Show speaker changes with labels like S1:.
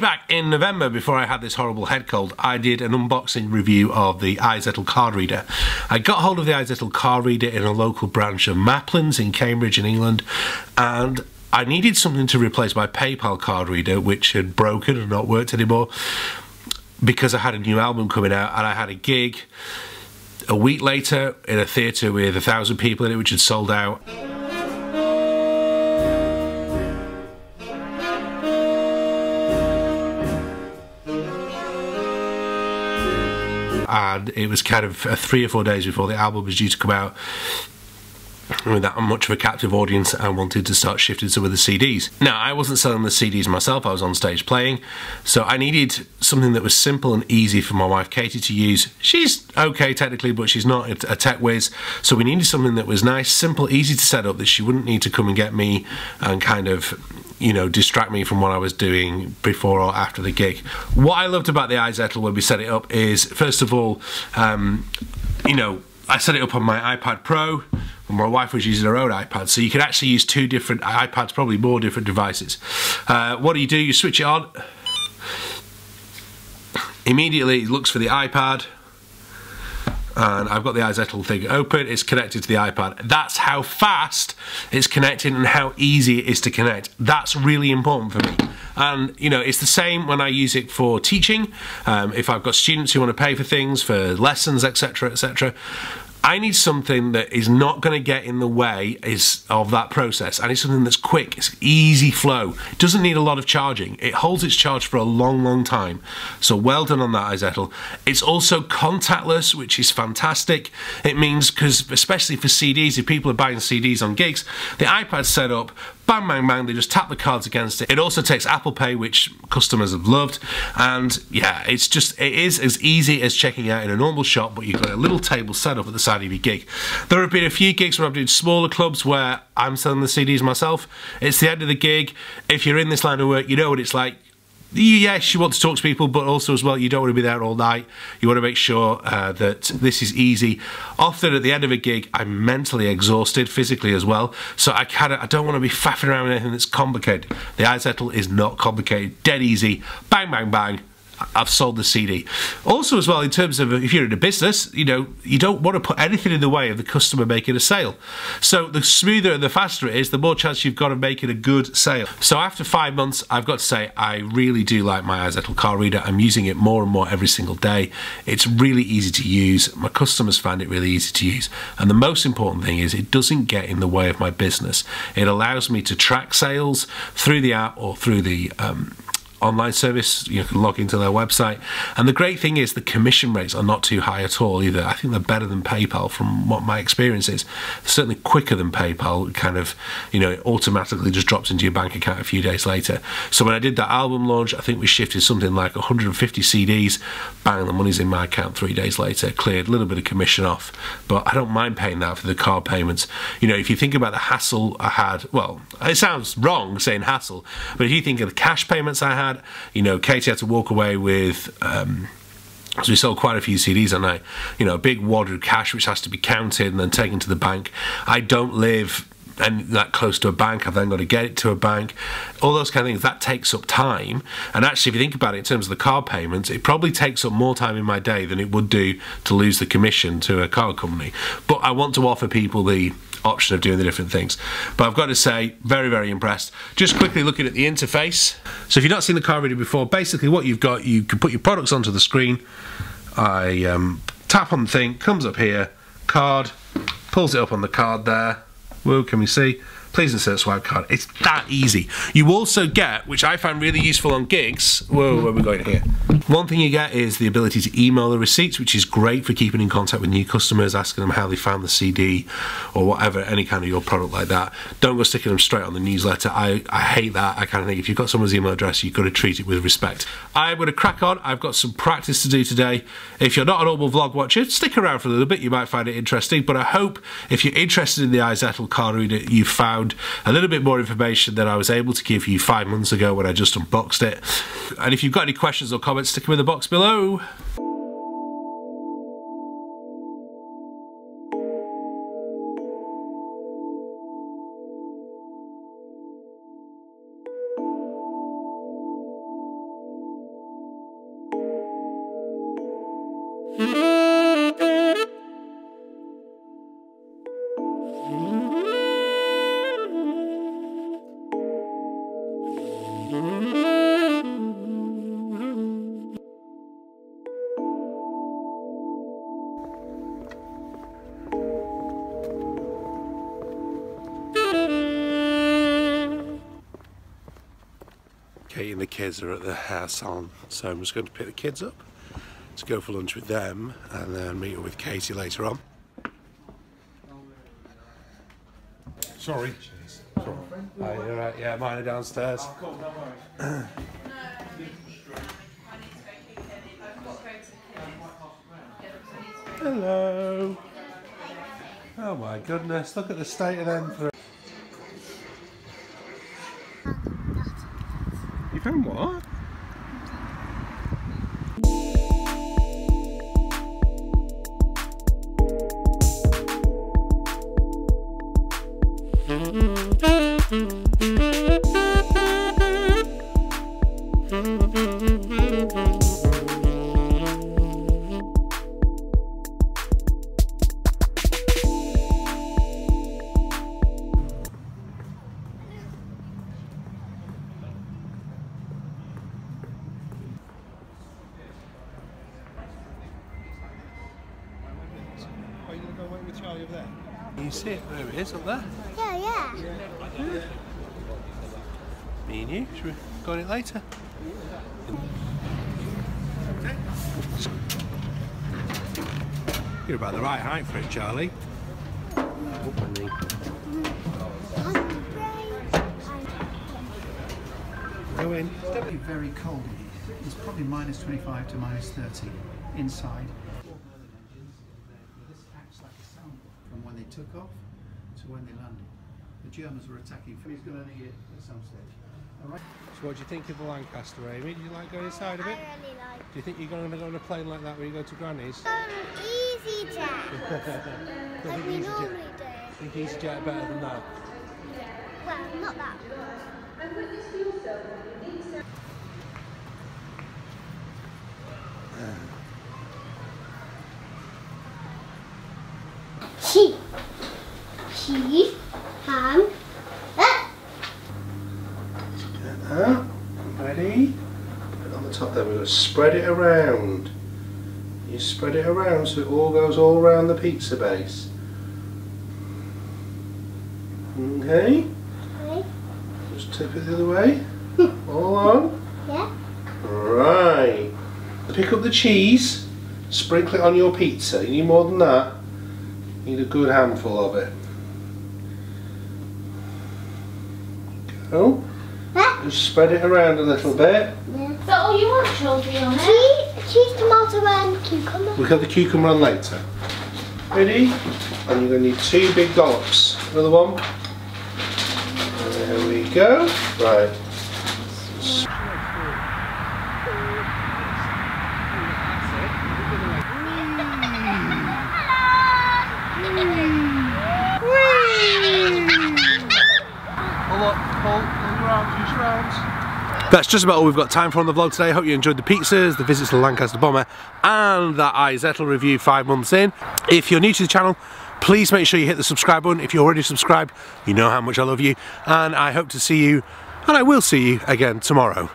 S1: back in November, before I had this horrible head cold, I did an unboxing review of the iZettle card reader. I got hold of the iZettle card reader in a local branch of Maplin's in Cambridge in England, and I needed something to replace my PayPal card reader, which had broken and not worked anymore, because I had a new album coming out and I had a gig a week later in a theatre with 1,000 people in it, which had sold out. And it was kind of 3 or 4 days before the album was due to come out. With that much of a captive audience, I wanted to start shifting some of the CDs. Now, I wasn't selling the CDs myself, I was on stage playing, so I needed something that was simple and easy for my wife Katie to use. She's okay technically, but she's not a tech whiz, so we needed something that was nice, simple, easy to set up, that she wouldn't need to come and get me and kind of, you know, distract me from what I was doing before or after the gig. What I loved about the iZettle when we set it up is, first of all, you know, I set it up on my iPad Pro. My wife was using her own iPad, so you could actually use 2 different iPads, probably more different devices. What do? You switch it on. Immediately it looks for the iPad, and I've got the iZettle thing open. It's connected to the iPad. That's how fast it's connected and how easy it is to connect. That's really important for me. And you know, it's the same when I use it for teaching. If I've got students who want to pay for things, for lessons, etc., etc., I need something that is not going to get in the way of that process. I need something that's quick, it's easy flow. It doesn't need a lot of charging. It holds its charge for a long, long time. So well done on that, iZettle. It's also contactless, which is fantastic. It means, because especially for CDs, if people are buying CDs on gigs, the iPad's set up, bang, bang, bang, they just tap the cards against it. It also takes Apple Pay, which customers have loved. And yeah, it is as easy as checking out in a normal shop, but you've got a little table set up at the side of your gig. There have been a few gigs where I've done smaller clubs where I'm selling the CDs myself. It's the end of the gig. If you're in this line of work, you know what it's like. Yes, you want to talk to people, but also as well, you don't want to be there all night. You want to make sure that this is easy. Often at the end of a gig, I'm mentally exhausted, physically as well. So I don't want to be faffing around with anything that's complicated. The iZettle is not complicated, dead easy. Bang, bang, bang. I've sold the CD. Also as well, in terms of if you're in a business, you know, you don't want to put anything in the way of the customer making a sale. So the smoother and the faster it is, the more chance you've got of making a good sale. So after 5 months, I've got to say, I really do like my iZettle card reader. I'm using it more and more every single day. It's really easy to use. My customers find it really easy to use. And the most important thing is it doesn't get in the way of my business. It allows me to track sales through the app or through the online service. You can log into their website, and the great thing is the commission rates are not too high at all either. I think they're better than PayPal from what my experience is. They're certainly quicker than PayPal. Kind of, you know, it automatically just drops into your bank account a few days later. So when I did that album launch, I think we shifted something like 150 CDs. Bang, the money's in my account 3 days later. Cleared a little bit of commission off, but I don't mind paying that for the card payments. You know, if you think about the hassle I had, well, it sounds wrong saying hassle, but if you think of the cash payments I had, you know, Katie had to walk away with, so we sold quite a few CDs and you know, a big wad of cash which has to be counted and then taken to the bank. I don't live that close to a bank. I've then got to get it to a bank. All those kind of things, that takes up time. And actually, if you think about it in terms of the card payments, it probably takes up more time in my day than it would do to lose the commission to a card company. But I want to offer people the option of doing the different things. But I've got to say, very, very impressed. Just quickly looking at the interface. So if you've not seen the card reader before, basically what you've got, you can put your products onto the screen. I tap on the thing, comes up here, card, pulls it up on the card there. Whoa, can we see? Please insert swipe card. It's that easy. You also get, which I find really useful on gigs, whoa, where are we going here? One thing you get is the ability to email the receipts, which is great for keeping in contact with new customers, asking them how they found the CD or whatever, any kind of your product like that. Don't go sticking them straight on the newsletter. I hate that. I kind of think if you've got someone's email address, you've got to treat it with respect. I'm going to crack on. I've got some practice to do today. If you're not a normal vlog watcher, stick around for a little bit. You might find it interesting, but I hope if you're interested in the iZettle card reader, you've found a little bit more information than I was able to give you 5 months ago when I just unboxed it. And if you've got any questions or comments, stick them in the box below. Kate and the kids are at the hair salon, so I'm just going to pick the kids up to go for lunch with them and then meet up with Katie later on. Sorry. Sorry. Oh, you're right. Yeah, mine are downstairs. Oh, cool, don't worry. Hello. Oh my goodness, look at the state of them. You found what? Are you going to go wait with Charlie over there? Can you see it? There it is, up there.
S2: Yeah.
S1: Me and you, should we go on it later? Okay. You're about the right height for it, Charlie. Go in.
S3: It's definitely very cold in here. It's probably minus 25 to minus 30 inside. This acts like a soundboard from when they took off to when they landed. The Germans were attacking. He's going to need it at some stage. All right.
S1: So what do you think of the Lancaster, Amy? Do you like going inside of it?
S2: I really like.
S1: Do you think you're going to go on a plane like that when you go to Granny's?
S2: Easy jet. Like we normally do.
S1: Think EasyJet better than that?
S2: Well, not that. Cheese, ham.
S1: Ready? Put it on the top there. We're going to spread it around. You spread it around so it all goes all around the pizza base. Okay?
S2: Okay.
S1: Just tip it the other way. All on.
S2: Yeah.
S1: Right. Pick up the cheese, sprinkle it on your pizza. You need more than that. You need a good handful of it. Go. Just spread it around a little bit.
S2: Yeah. Is that all you want, Chelsea, on it? Cheese, tomato and cucumber.
S1: We'll cut the cucumber on later. Ready? And you're going to need 2 big dollops. Another one. There we go. Right. That's just about all we've got time for on the vlog today. I hope you enjoyed the pizzas, the visits to the Lancaster Bomber and that iZettle review 5 months in. If you're new to the channel, please make sure you hit the subscribe button. If you're already subscribed, you know how much I love you, and I hope to see you, and I will see you again tomorrow.